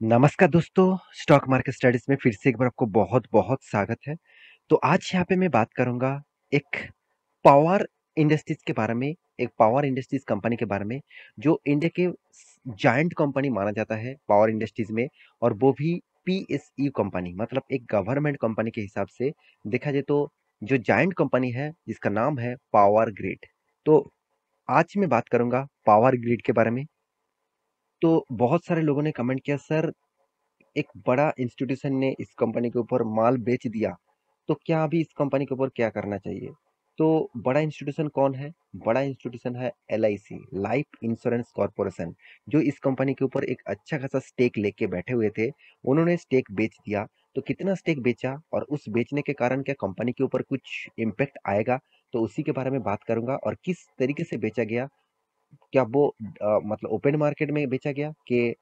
नमस्कार दोस्तों, stock market studies में फिर से एक बार आपको बहुत-बहुत स्वागत है। तो आज यहाँ पे मैं बात करूँगा एक पावर इंडस्ट्रीज़ के बारे में, एक पावर इंडस्ट्रीज़ कंपनी के बारे में, जो इंडिया के जायंट कंपनी माना जाता है पावर इंडस्ट्रीज़ में और वो भी पीएसयू कंपनी मतलब एक गवर्नमेंट कंपनी के हिसाब से देखा जाए तो जो जायंट कंपनी है जिसका नाम है पावर ग्रिड। तो आज मैं बात करूँगा पावर ग्रिड के बारे में। तो बहुत सारे लोगों ने कमेंट किया सर एक बड़ा इंस्टीट्यूशन ने इस कंपनी के ऊपर माल बेच दिया, तो क्या अभी इस कंपनी के ऊपर क्या करना चाहिए? तो बड़ा इंस्टीट्यूशन कौन है? बड़ा इंस्टीट्यूशन है एलआईसी, लाइफ इंश्योरेंस कॉर्पोरेशन, जो इस कंपनी के ऊपर एक अच्छा खासा स्टेक लेके बैठे हुए थे। उन्होंने स्टेक बेच दिया, तो कितना स्टेक बेचा और उस बेचने के कारण क्या कंपनी के ऊपर कुछ इम्पैक्ट आएगा? तो उसी के बारे में बात करूँगा और किस तरीके से बेचा गया क्या वो मतलब ओपन मार्केट में बेचा गया कि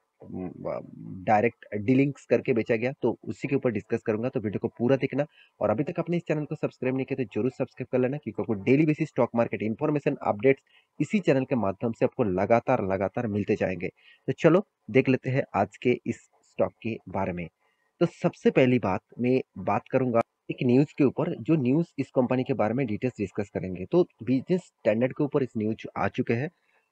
डायरेक्ट डीलिंग्स करके बेचा गया तो उसी के ऊपर डिस्कस करूंगा तो वीडियो को पूरा देखना और अभी तक अपने इस चैनल को सब्सक्राइब नहीं किया तो जरूर सब्सक्राइब कर लेना क्योंकि आपको daily basis stock market information updates इसी चैनल के माध्यम से आपको लगातार लगातार मिलते जाएंगे। तो चलो देख लेते हैं आज के इस स्टॉक के बारे में। तो सबसे पहली बात मैं बात करूंगा एक न्यूज के ऊपर जो न्यूज इस कंपनी के बारे में डिटेल्स डिस्कस करेंगे। तो बिजनेस स्टैंडर्ड के ऊपर इस न्यूज आ चुके हैं,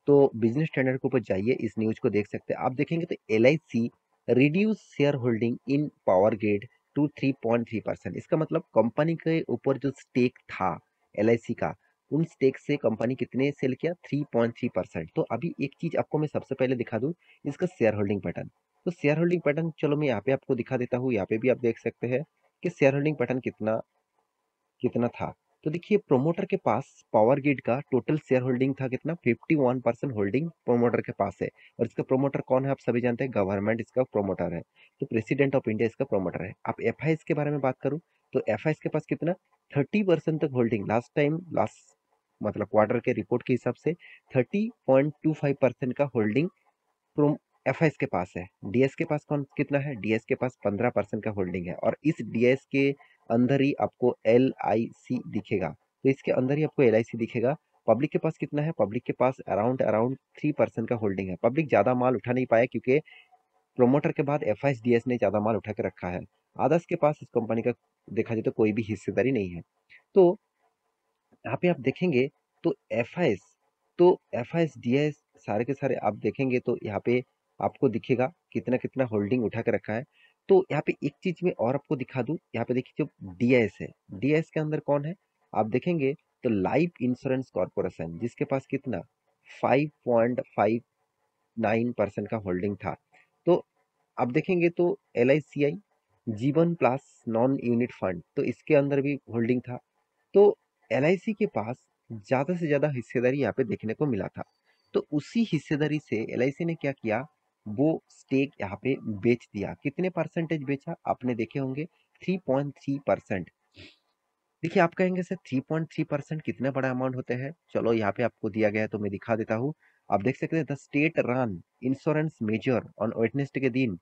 तो बिजनेस स्टैंडर्ड के ऊपर जाइए, इस न्यूज को देख सकते हैं। आप देखेंगे तो LIC reduce share holding in power grid to 3.3%। इसका मतलब कंपनी के ऊपर जो स्टेक था एलआईसी का, उन स्टेक से कंपनी कितने सेल किया 3.3%। तो अभी एक चीज आपको मैं सबसे पहले दिखा दूं, इसका शेयर होल्डिंग पैटर्न। तो शेयर होल्डिंग पैटर्न चलो मैं यहाँ पे आपको दिखा देता हूँ। यहाँ पे भी आप देख सकते हैं कि शेयर होल्डिंग पैटर्न कितना कितना था। तो देखिए प्रोमोटर के पास पावर ग्रिड का टोटल शेयर होल्डिंग था कितना 51% होल्डिंग प्रोमोटर के पास है। और इसका प्रोमोटर कौन है आप सभी जानते हैं, गवर्नमेंट इसका प्रोमोटर है। तो प्रेसिडेंट ऑफ इंडिया इसका प्रोमोटर है। आप एफआईएस के बारे में बात करूं तो एफआईएस के पास कितना 30% तक होल्डिंग लास्ट टाइम लास्ट मतलब क्वार्टर के रिपोर्ट के हिसाब से 30.25% का होल्डिंग प्रो एफआईएस के पास है। डीएस के पास कौन कितना है, डीएस के पास 15% का होल्डिंग है और इस डीएस के अंदर ही आपको एल आई सी दिखेगा। तो इसके अंदर ही आपको एल आई सी दिखेगा। पब्लिक के पास कितना है, पब्लिक के पास अराउंड अराउंड 3% का होल्डिंग है। पब्लिक ज्यादा माल उठा नहीं पाया क्योंकि प्रोमोटर के बाद F I S D S ने ज्यादा माल उठा के रखा है। आदर्श के पास इस कंपनी का देखा जाए तो कोई भी हिस्सेदारी नहीं है। तो यहाँ पे आप देखेंगे तो एफ आई एस, तो F I S D S सारे के सारे आप देखेंगे तो यहाँ पे आपको दिखेगा कितना कितना होल्डिंग उठा के रखा है। तो यहाँ पे एक चीज में और आपको दिखा दूं, यहाँ पे देखिए जो डीएस है, डीएस के अंदर कौन है आप देखेंगे तो लाइफ इंश्योरेंस कॉर्पोरेशन, जिसके पास कितना 5.59% का होल्डिंग था। तो आप देखेंगे तो एल आई सी आई जीवन प्लस नॉन यूनिट फंड, तो इसके अंदर भी होल्डिंग था। तो एलआईसी के पास ज्यादा से ज्यादा हिस्सेदारी यहाँ पे देखने को मिला था। तो उसी हिस्सेदारी से एलआईसी ने क्या किया, वो स्टेक यहाँ पे बेच दिया। कितने परसेंटेज बेचा आपने देखे होंगे, 3.3%। देखिए आप कहेंगे सर 3.3% कितना बड़ा अमाउंट होते हैं। चलो यहाँ पे आपको दिया गया है तो मैं दिखा देता हूँ। आप देख सकते हैं the state run insurance major on Wednesday के दिन,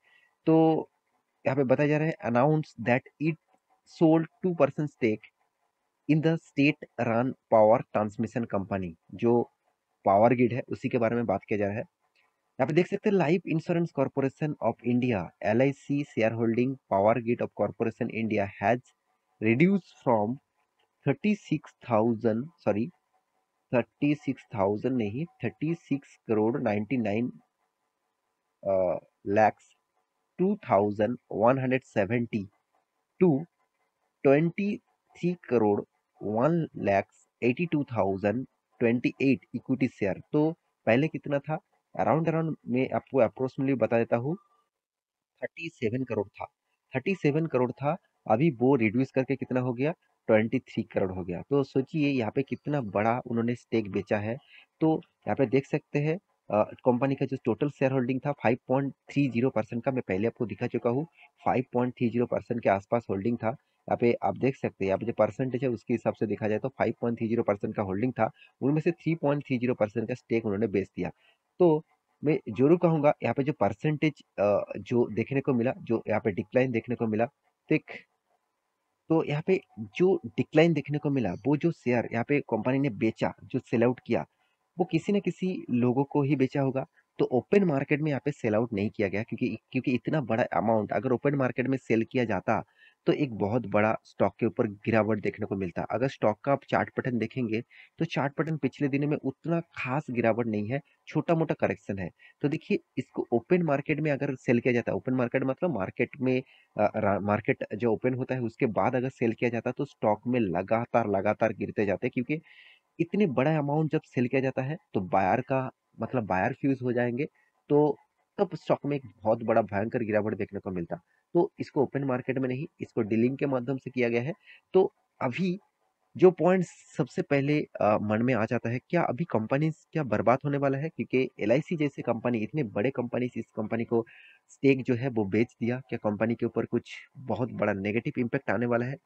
तो यहाँ पे बताया जा रहा है announce that it sold 2% stake in the state run power transmission company, जो पावर ग्रिड है उसी के बारे में बात किया जा रहा है। यहाँ पे देख सकते हैं life insurance corporation of India L I C share holding power grid of corporation India has reduce from 36,000 sorry 36,000 नहीं 36 crore 99 lakhs 2,170 to 23 crore 1 lakhs 82,028 equity share. तो पहले कितना था, अराउंड अराउंड मैं आपको अप्रोक्सीमेटली बता देता हूँ, 37 करोड़ था। 37 करोड़ था, अभी वो रिड्यूस करके कितना हो गया 23 करोड़ हो गया। तो सोचिए यहाँ पे कितना बड़ा उन्होंने स्टेक बेचा है। तो यहाँ पे देख सकते हैं कंपनी का जो टोटल शेयर होल्डिंग था 5.30% का, मैं पहले आपको दिखा चुका हूँ। 5.30% के आसपास होल्डिंग था। यहाँ पे आप देख सकते हैं, यहाँ पे जो परसेंटेज है उसके हिसाब से देखा जाए तो 5.30% का होल्डिंग था। उनमें से 3.30% का स्टेक उन्होंने बेच दिया। तो मैं जरूर कहूंगा यहाँ पे जो परसेंटेज जो देखने को मिला, जो यहाँ पे डिक्लाइन देखने को मिला, तो एक तो यहाँ पे जो डिक्लाइन देखने को मिला, वो जो शेयर यहाँ पे कंपनी ने बेचा, जो सेल आउट किया, वो किसी न किसी लोगों को ही बेचा होगा। तो ओपन मार्केट में यहाँ पे सेल आउट नहीं किया गया, क्योंकि क्योंकि इतना बड़ा अमाउंट अगर ओपन मार्केट में सेल किया जाता तो एक बहुत बड़ा स्टॉक के ऊपर गिरावट देखने को मिलता। अगर स्टॉक का आप चार्ट पैटर्न देखेंगे तो चार्ट पैटर्न पिछले दिनों में उतना खास गिरावट नहीं है, छोटा मोटा करेक्शन है। तो देखिए, इसको ओपन मार्केट में अगर सेल किया जाता है, ओपन मार्केट मतलब मार्केट में मार्केट जो ओपन होता है उसके बाद अगर सेल किया जाता तो स्टॉक में लगातार लगातार गिरते जाते, क्योंकि इतने बड़ा अमाउंट जब सेल किया जाता है तो बायर का मतलब बायर फ्यूज हो जाएंगे, तो तब स्टॉक में एक बहुत बड़ा भयंकर गिरावट देखने को मिलता। तो इसको ओपन मार्केट में नहीं, इसको डीलिंग के माध्यम से किया गया है। तो अभी जो पॉइंट सबसे पहले मन में आ जाता है, क्या अभी कंपनी क्या बर्बाद होने वाला है, क्योंकि एलआईसी जैसे कंपनी, इतने बड़े कंपनी, इस कंपनी को स्टेक जो है वो बेच दिया, क्या कंपनी के ऊपर कुछ बहुत बड़ा नेगेटिव इम्पैक्ट आने वाला है?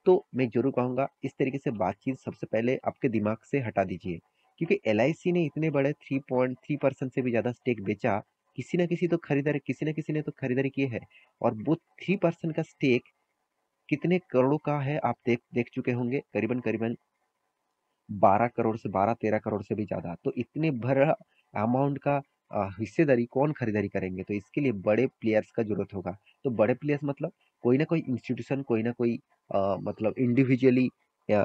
तो मैं ज़रूर कहूँगा इस तरीके से बातचीत सबसे पहले आपके दिमाग से हटा दीजिए, क्योंकि एलआईसी ने इतने बड़े 3.3% से भी ज़्यादा स्टेक बेचा, किसी न किसी तो खरीदारी, किसी न किसी ने तो खरीदारी की है। और वो 3% का स्टेक कितने करोड़ों का है आप देख देख चुके होंगे, करीबन करीबन 12 करोड़ से 12-13 करोड़ से भी ज़्यादा। तो इतने बड़ा अमाउंट का हिस्सेदारी कौन खरीदारी करेंगे? तो इसके लिए बड़े प्लेयर्स का ज़रूरत होगा। तो बड़े प्लेयर्स मतलब कोई ना कोई इंस्टीट्यूशन, कोई ना कोई मतलब इंडिविजुअली या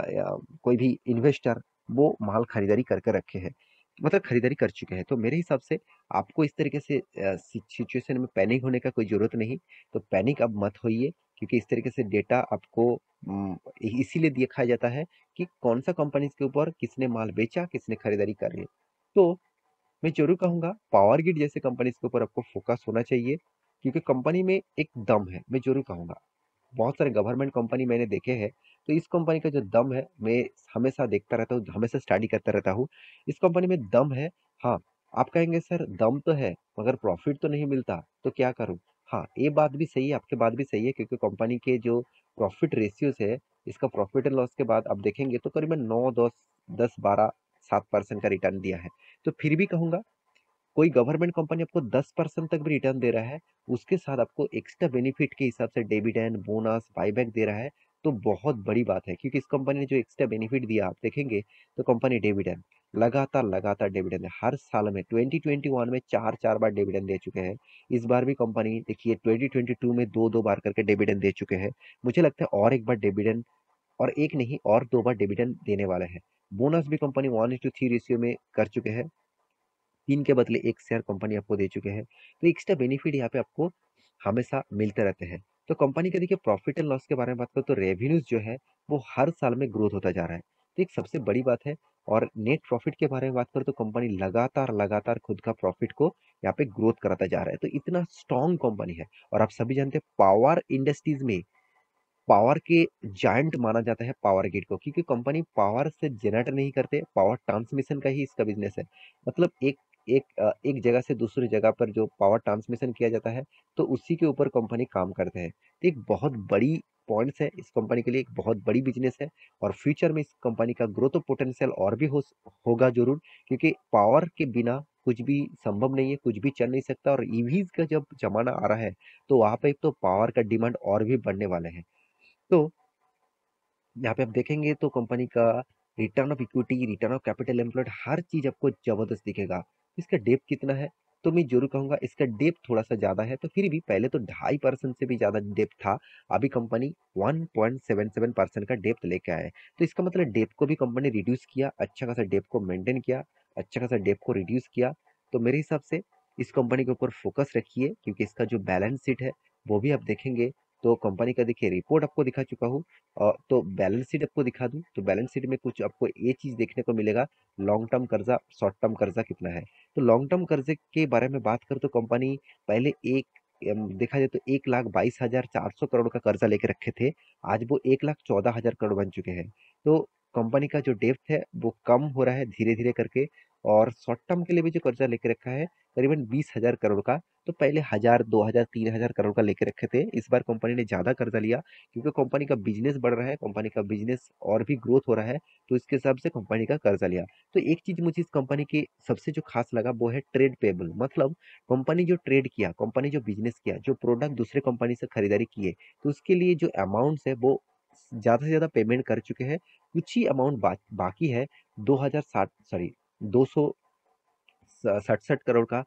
कोई भी इन्वेस्टर वो माल खरीदारी करके रखे हैं, मतलब खरीदारी कर चुके हैं। तो मेरे हिसाब से आपको इस तरीके से सिचुएशन में पैनिक होने का कोई ज़रूरत नहीं। तो पैनिक अब मत होइए, क्योंकि इस तरीके से डेटा आपको इसीलिए दिखाया जाता है कि कौन सा कंपनी के ऊपर किसने माल बेचा, किसने खरीदारी कर रही है। तो मैं जरूर कहूंगा पावर ग्रिड जैसे कंपनीज के ऊपर आपको फोकस होना चाहिए, क्योंकि कंपनी में एक दम है। मैं जरूर कहूंगा बहुत सारे गवर्नमेंट कंपनी मैंने देखे हैं, तो इस कंपनी का जो दम है मैं हमेशा देखता रहता हूँ, हमेशा स्टडी करता रहता हूँ। इस कंपनी में दम है। हाँ, आप कहेंगे सर दम तो है मगर प्रॉफिट तो नहीं मिलता, तो क्या करूँ? हाँ, ये बात भी सही है, आपकी बात भी सही है, क्योंकि कंपनी के जो प्रॉफिट रेशियोज है, इसका प्रॉफिट एंड लॉस के बाद आप देखेंगे तो करीबन 9 10 10 12 7% का रिटर्न दिया है। तो फिर भी कहूंगा, कोई गवर्नमेंट कंपनी आपको 10% तक भी रिटर्न दे रहा है, उसके साथ आपको एक्स्ट्रा बेनिफिट के हिसाब से डिविडेंड, बोनस, बायबैक दे रहा है, तो बहुत बड़ी बात है। क्योंकि इस कंपनी ने जो एक्स्ट्रा बेनिफिट दिया आप देखेंगे तो कंपनी डिविडेंड लगातार लगातार डिविडेंड हर साल में 2021 में चार चार बार डिविडेंड दे चुके हैं। इस बार भी कंपनी देखिए 2022 में दो दो बार करके डिविडेंड दे चुके हैं। मुझे लगता है और एक बार डिविडेंड, और एक नहीं और दो बार डिविडेंड देने वाले हैं। बोनस भी कंपनी 1:3 रेशियो में कर चुके हैं, 3 के बदले 1 शेयर कंपनी आपको दे चुके हैं। तो एक्स्ट्रा बेनिफिट यहाँ पे आपको हमेशा मिलते रहते हैं। तो कंपनी का देखिए प्रॉफिट एंड लॉस के बारे में बात करें तो रेवेन्यूज जो है वो हर साल में ग्रोथ होता जा रहा है, तो एक सबसे बड़ी बात है। और नेट प्रॉफिट के बारे में बात करें तो कंपनी लगातार लगातार खुद का प्रॉफिट को यहाँ पे ग्रोथ कराता जा रहा है, तो इतना स्ट्रॉन्ग कंपनी है। और आप सभी जानते हैं पावर इंडस्ट्रीज में पावर के जायंट माना जाता है पावर ग्रिड को, क्योंकि कंपनी पावर से जनरेट नहीं करते, पावर ट्रांसमिशन का ही इसका बिजनेस है। मतलब एक जगह से दूसरी जगह पर जो पावर ट्रांसमिशन किया जाता है, तो उसी के ऊपर कंपनी काम करते हैं। तो एक बहुत बड़ी पॉइंट्स है इस कंपनी के लिए, एक बहुत बड़ी बिजनेस है। और फ्यूचर में इस कंपनी का ग्रोथ पोटेंशियल और भी होगा जरूर, क्योंकि पावर के बिना कुछ भी संभव नहीं है, कुछ भी चल नहीं सकता। और ईवीज का जब जमाना आ रहा है तो वहां पे तो पावर का डिमांड और भी बढ़ने वाले हैं। तो यहाँ पे आप देखेंगे तो कंपनी का return of equity, return of capital employed, हर चीज आपको जबरदस्त दिखेगा। इसका डेप्थ कितना है? तो मैं जरूर कहूंगा इसका डेप्थ थोड़ा सा ज्यादा है, तो फिर भी पहले तो 2.5% से भी ज्यादा डेप्थ था, अभी कंपनी 1.77% का डेप्थ लेके आया है। तो इसका मतलब डेप्थ को भी कंपनी रिड्यूस किया, अच्छा खासा डेप्थ को मेंटेन किया, अच्छा खासा डेप्थ को रिड्यूस किया। तो मेरे हिसाब से इस कंपनी के ऊपर फोकस रखिए, क्योंकि इसका जो बैलेंस शीट है वो भी आप देखेंगे तो कंपनी का देखिए रिपोर्ट आपको दिखा चुका हूँ। तो बैलेंस शीट आपको दिखा दूं तो बैलेंस शीट में कुछ आपको ये चीज देखने को मिलेगा, लॉन्ग टर्म कर्जा, शॉर्ट टर्म कर्जा कितना है। तो लॉन्ग टर्म कर्जे के बारे में बात करें तो कंपनी पहले देखा जाए तो 1,22,400 करोड़ का कर्जा लेके रखे थे, आज वो 1,14,000 करोड़ बन चुके हैं। तो कंपनी का जो डेप्थ है वो कम हो रहा है धीरे धीरे करके। और शॉर्ट टर्म के लिए भी जो कर्जा लेके रखा है करीबन 20,000 करोड़ का, तो पहले 1,000 2,000 3,000 करोड़ का लेके रखे थे, इस बार कंपनी ने ज्यादा कर्जा लिया, क्योंकि कंपनी का बिजनेस बढ़ रहा है, कंपनी का बिजनेस और भी ग्रोथ हो रहा है, तो इसके हिसाब से कंपनी का कर्जा लिया। तो एक चीज मुझे इस कंपनी की सबसे जो खास लगा वो है ट्रेड पेबल, मतलब कंपनी जो ट्रेड किया, कंपनी जो बिजनेस किया, जो प्रोडक्ट दूसरे कंपनी से खरीदारी किए, तो उसके लिए जो अमाउंट्स है वो ज्यादा से ज्यादा पेमेंट कर चुके हैं। कुछ ही अमाउंट बाकी है, 2060 सॉरी 200 67 करोड़ का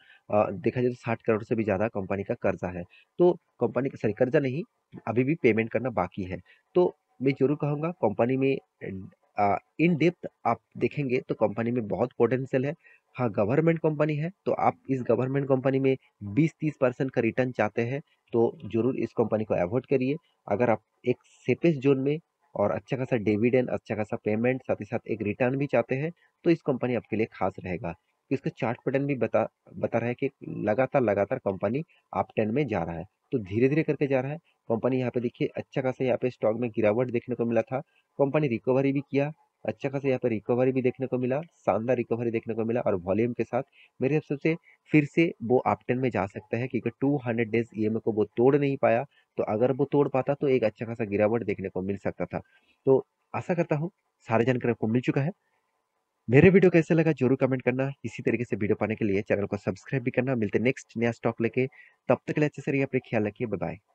देखा जाए तो 60 करोड़ से भी ज़्यादा कंपनी का कर्जा है। तो कंपनी का सॉरी कर्जा नहीं, अभी भी पेमेंट करना बाकी है। तो मैं ज़रूर कहूँगा कंपनी में इन डेप्थ आप देखेंगे तो कंपनी में बहुत पोटेंशियल है। हाँ, गवर्नमेंट कंपनी है, तो आप इस गवर्नमेंट कंपनी में 20-30% का रिटर्न चाहते हैं, तो ज़रूर इस कंपनी को अवॉइड करिए। अगर आप एक सेफेस्ट ज़ोन में और अच्छा खासा डिविडेंड, अच्छा खासा पेमेंट, साथ ही साथ एक रिटर्न भी चाहते हैं, तो इस कंपनी आपके लिए खास रहेगा। इसका चार्ट पैटर्न भी बता बता रहा है कि लगातार कंपनी अप ट्रेंड में जा रहा है। तो धीरे-धीरे करके जा रहा है। कंपनी यहाँ पे देखिए अच्छा खासा यहाँ पे स्टॉक में गिरावट देखने को मिला था। कंपनी रिकवरी भी किया, अच्छा खासा यहाँ पे रिकवरी भी देखने को मिला, शानदार रिकवरी देखने को मिला और वॉल्यूम के साथ मेरे हिसाब से फिर से वो अप ट्रेंड में जा सकता है क्योंकि 200 डेज़ ईएमए को वो तोड़ नहीं पाया। तो अगर वो तोड़ पाता तो एक अच्छा खासा गिरावट देखने को मिल सकता था। तो आशा करता हूँ सारी जानकारी आपको मिल चुका है। मेरे वीडियो कैसा लगा ज़रूर कमेंट करना। इसी तरीके से वीडियो पाने के लिए चैनल को सब्सक्राइब भी करना। मिलते हैं नेक्स्ट नया स्टॉक लेके। तब तक के लिए अच्छे से रहिए, अपना ख्याल रखिए। Bye bye.